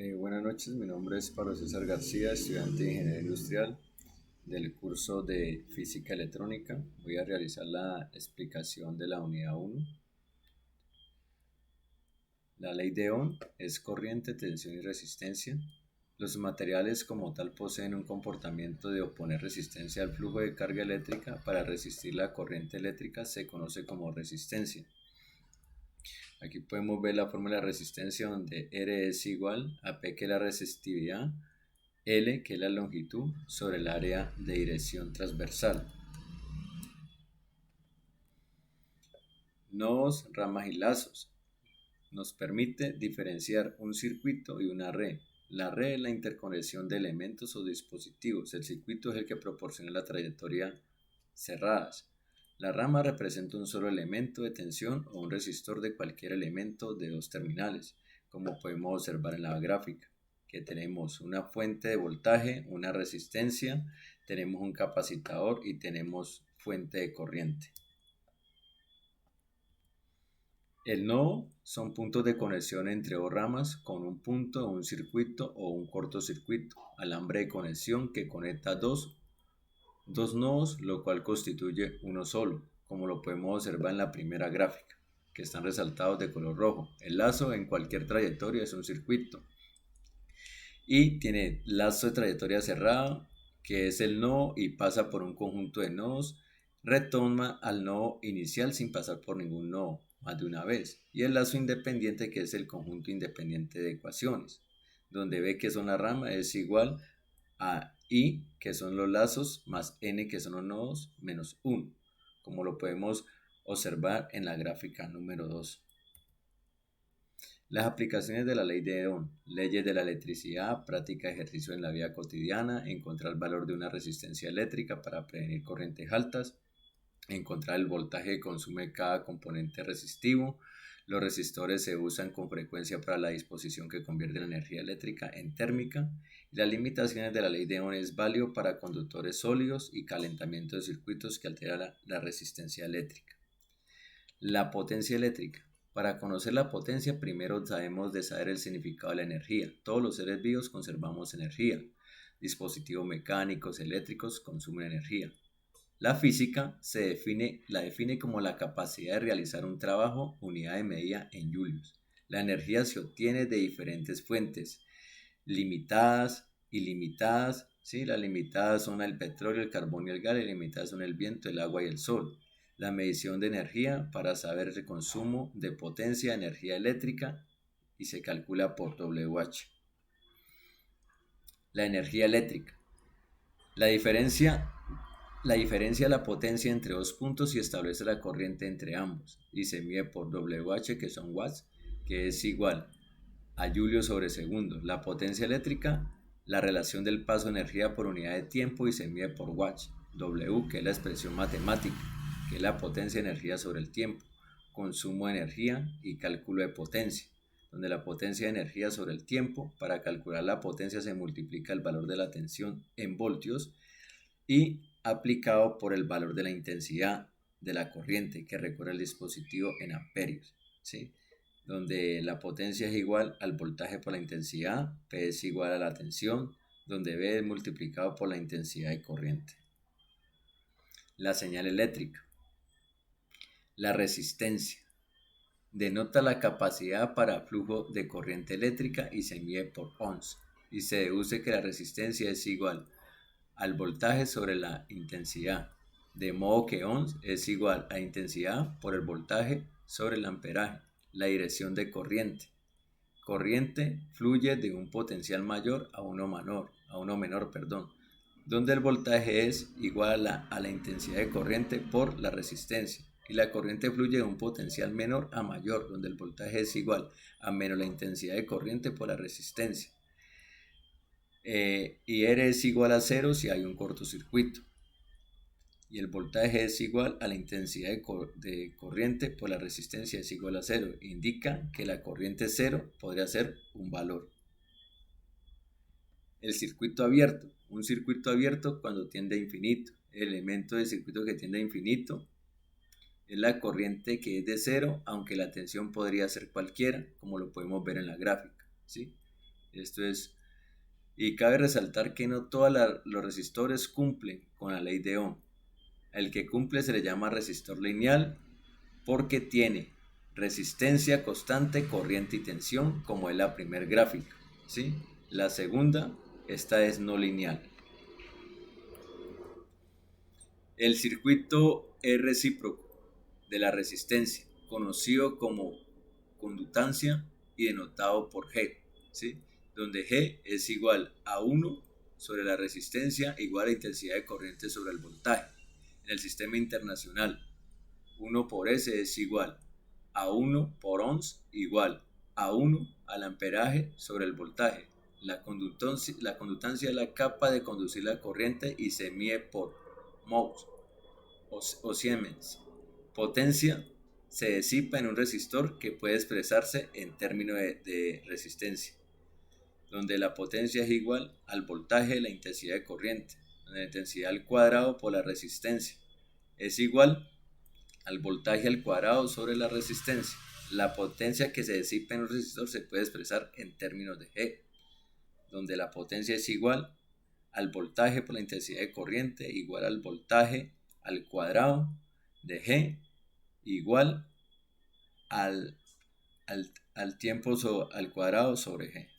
Buenas noches, mi nombre es Pablo César García, estudiante de Ingeniería Industrial del curso de Física Electrónica. Voy a realizar la explicación de la unidad 1. La ley de Ohm es corriente, tensión y resistencia. Los materiales como tal poseen un comportamiento de oponer resistencia al flujo de carga eléctrica. Para resistir la corriente eléctrica se conoce como resistencia. Aquí podemos ver la fórmula de resistencia donde R es igual a P, que es la resistividad, L, que es la longitud, sobre el área de dirección transversal. Nodos, ramas y lazos. Nos permite diferenciar un circuito y una red. La red es la interconexión de elementos o dispositivos. El circuito es el que proporciona la trayectoria cerradas. La rama representa un solo elemento de tensión o un resistor de cualquier elemento de dos terminales, como podemos observar en la gráfica, que tenemos una fuente de voltaje, una resistencia, tenemos un capacitador y tenemos fuente de corriente. El nodo son puntos de conexión entre dos ramas con un punto, un circuito o un cortocircuito, alambre de conexión que conecta dos nodos, lo cual constituye uno solo, como lo podemos observar en la primera gráfica, que están resaltados de color rojo. El lazo en cualquier trayectoria es un circuito y tiene lazo de trayectoria cerrado, que es el nodo y pasa por un conjunto de nodos, retoma al nodo inicial sin pasar por ningún nodo más de una vez, y el lazo independiente, que es el conjunto independiente de ecuaciones, donde B, que son la rama, es igual a I, que son los lazos, más N, que son los nodos, menos 1, como lo podemos observar en la gráfica número 2. Las aplicaciones de la ley de Ohm: leyes de la electricidad, práctica de ejercicio en la vida cotidiana, encontrar el valor de una resistencia eléctrica para prevenir corrientes altas, encontrar el voltaje que consume cada componente resistivo. Los resistores se usan con frecuencia para la disposición que convierte la energía eléctrica en térmica. Las limitaciones de la ley de Ohm es válido para conductores sólidos y calentamiento de circuitos que altera la resistencia eléctrica. La potencia eléctrica. Para conocer la potencia, primero debemos de saber el significado de la energía. Todos los seres vivos conservamos energía. Dispositivos mecánicos, eléctricos consumen energía. La física la define como la capacidad de realizar un trabajo, unidad de medida en julios. La energía se obtiene de diferentes fuentes, limitadas, ilimitadas. ¿Sí? Las limitadas son el petróleo, el carbón y el gas, las ilimitadas son el viento, el agua y el sol. La medición de energía para saber el consumo de potencia de energía eléctrica y se calcula por WH. La energía eléctrica. La diferencia de la potencia entre dos puntos y establece la corriente entre ambos y se mide por WH, que son watts, que es igual a julio sobre segundo. La potencia eléctrica, la relación del paso de energía por unidad de tiempo y se mide por watts. W, que es la expresión matemática, que es la potencia de energía sobre el tiempo, consumo de energía y cálculo de potencia, donde la potencia de energía sobre el tiempo, para calcular la potencia se multiplica el valor de la tensión en voltios y aplicado por el valor de la intensidad de la corriente que recorre el dispositivo en amperios, ¿sí? Donde la potencia es igual al voltaje por la intensidad, P es igual a la tensión, donde B es multiplicado por la intensidad de corriente. La señal eléctrica. La resistencia denota la capacidad para flujo de corriente eléctrica y se mide por ohms, y se deduce que la resistencia es igual al voltaje sobre la intensidad, de modo que ohms es igual a intensidad por el voltaje sobre el amperaje. La dirección de corriente. Corriente fluye de un potencial mayor a uno menor, donde el voltaje es igual a la intensidad de corriente por la resistencia, y la corriente fluye de un potencial menor a mayor, donde el voltaje es igual a menos la intensidad de corriente por la resistencia. Y R es igual a 0 si hay un cortocircuito, y el voltaje es igual a la intensidad de corriente por la resistencia es igual a 0. Indica que la corriente 0 podría ser un valor. El circuito abierto. Un circuito abierto cuando tiende a infinito. El elemento del circuito que tiende a infinito es la corriente que es de 0, aunque la tensión podría ser cualquiera, como lo podemos ver en la gráfica, ¿sí? Esto es, y cabe resaltar que no todos los resistores cumplen con la ley de Ohm. El que cumple se le llama resistor lineal porque tiene resistencia constante, corriente y tensión, como es la primer gráfica, ¿sí? La segunda, esta es no lineal. El circuito es recíproco de la resistencia, conocido como conductancia y denotado por G, ¿sí? Donde G es igual a 1 sobre la resistencia igual a intensidad de corriente sobre el voltaje. En el sistema internacional, 1 por S es igual a 1 por ohms igual a 1 al amperaje sobre el voltaje. La conductancia es la capa de conducir la corriente y se mide por moles o Siemens. Potencia se disipa en un resistor que puede expresarse en términos de resistencia, donde la potencia es igual al voltaje de la intensidad de corriente, donde la intensidad al cuadrado por la resistencia es igual al voltaje al cuadrado sobre la resistencia. La potencia que se disipa en un resistor se puede expresar en términos de G, donde la potencia es igual al voltaje por la intensidad de corriente igual al voltaje al cuadrado de G igual al tiempo al cuadrado sobre G.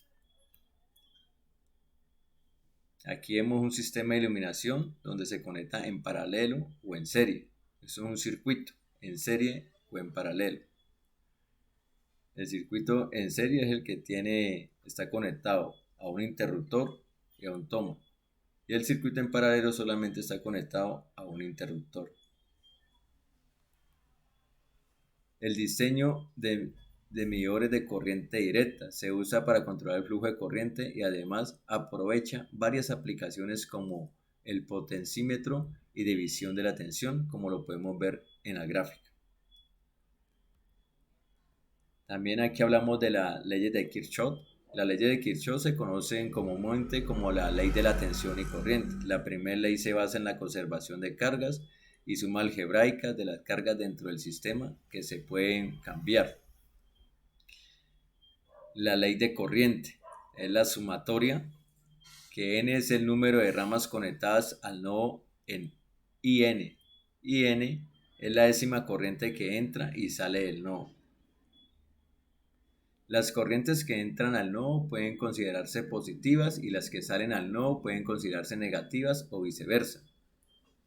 Aquí vemos un sistema de iluminación donde se conecta en paralelo o en serie. Eso es un circuito en serie o en paralelo. El circuito en serie es el que está conectado a un interruptor y a un tomo. Y el circuito en paralelo solamente está conectado a un interruptor. El diseño de medidores de corriente directa se usa para controlar el flujo de corriente y además aprovecha varias aplicaciones como el potenciómetro y división de la tensión, como lo podemos ver en la gráfica. También aquí hablamos de las leyes de Kirchhoff. Las leyes de Kirchhoff se conocen comúnmente como la ley de la tensión y corriente. La primera ley se basa en la conservación de cargas y suma algebraica de las cargas dentro del sistema que se pueden cambiar. La ley de corriente es la sumatoria, que n es el número de ramas conectadas al nodo en IN. IN es la décima corriente que entra y sale del nodo. Las corrientes que entran al nodo pueden considerarse positivas y las que salen al nodo pueden considerarse negativas o viceversa.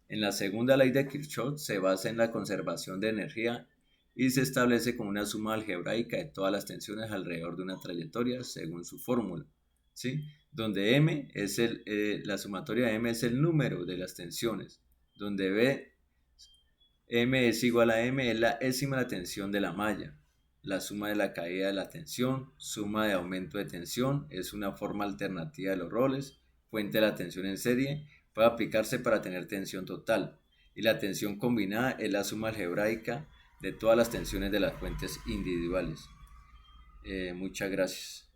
En la segunda ley de Kirchhoff se basa en la conservación de energía y se establece como una suma algebraica de todas las tensiones alrededor de una trayectoria según su fórmula, ¿sí? Donde M es la sumatoria de M es el número de las tensiones, donde M es igual a M es la décima de la tensión de la malla. La suma de la caída de la tensión, suma de aumento de tensión, es una forma alternativa de los roles, fuente de la tensión en serie, puede aplicarse para tener tensión total, y la tensión combinada es la suma algebraica de todas las tensiones de las fuentes individuales. Muchas gracias.